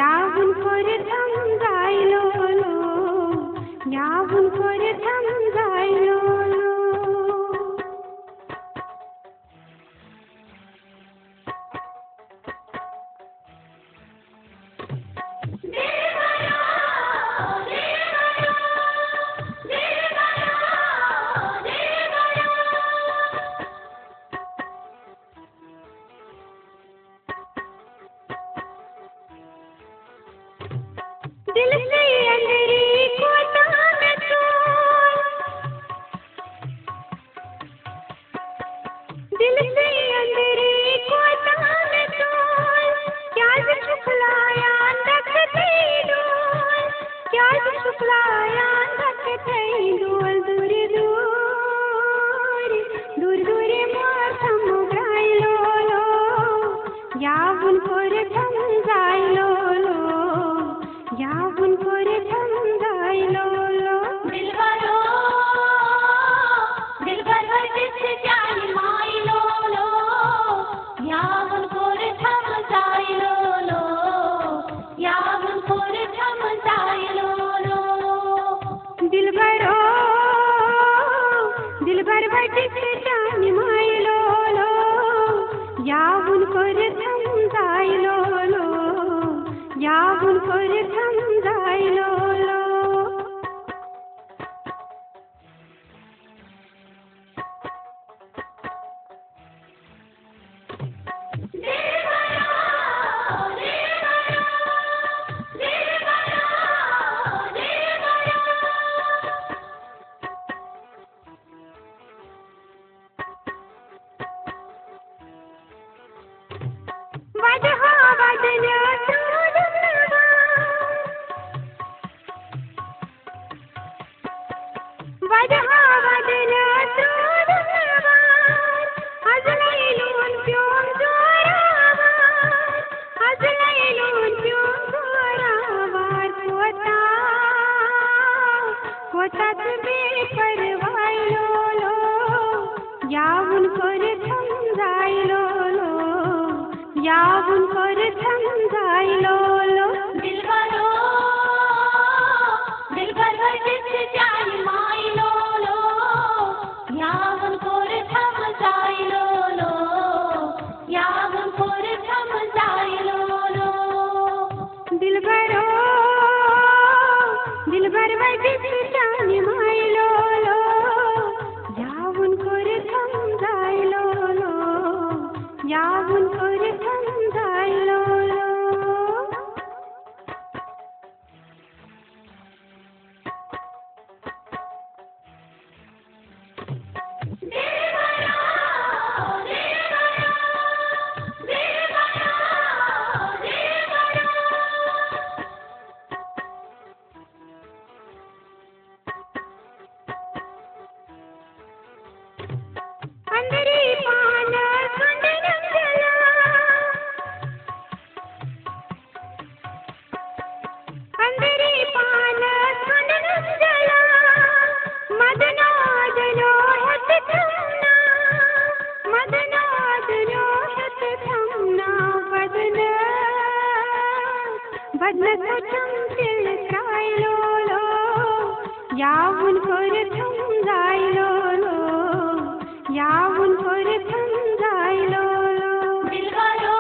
यावुन करे थम जाइलो लो यावुन करे थम जाइलो लो दिल से अंधेरी कोता में तू दिल से अंधेरी कोता में तू क्या शुक्लाया तक थई डोल क्या शुक्लाया तक थई डोल दूर दूर दूर दूर मोर थम गाइलो लो यावुन कोरे थम जाइलो लो यावुन कोरे थम जाइलो लो दिलबर जिस जानी माइलो लो यावुन कोरे थम जाइलो लो यावुन कोरे थम जाइलो लो दिलबर जिस जानी माइलो लो यावुन कोरे थम जाइलो लो यावुन कोरे थम जाइलो लो वजहा वदन वजहा वदन अजलैलून प्यों जोरावार अजलैलून प्यों जोरावार कोता तुबे परवाइलो लो यावुन कोरे थम जाइलो लो यावुन कोरे थम जाइलो लो दिलबर जिस जानी माइलो लो यावुन कोरे थम जाइलो लो यावुन कोरे थम जाइलो लो दिलबर जिस जानी माइलो लो यावुन कोरे थम जाइलो लो यावुन कोरे थम जाइलो लो अंदरी पान सुंदरम जला अंदरी पान सुंदरम जला मदनादनो हत थमना मदनादनो हत थमना बदन थम दिल काइलो लो यावुन कोरे थम जाइलो लो यावुन कोरे थम जाइलो लो दिलबरो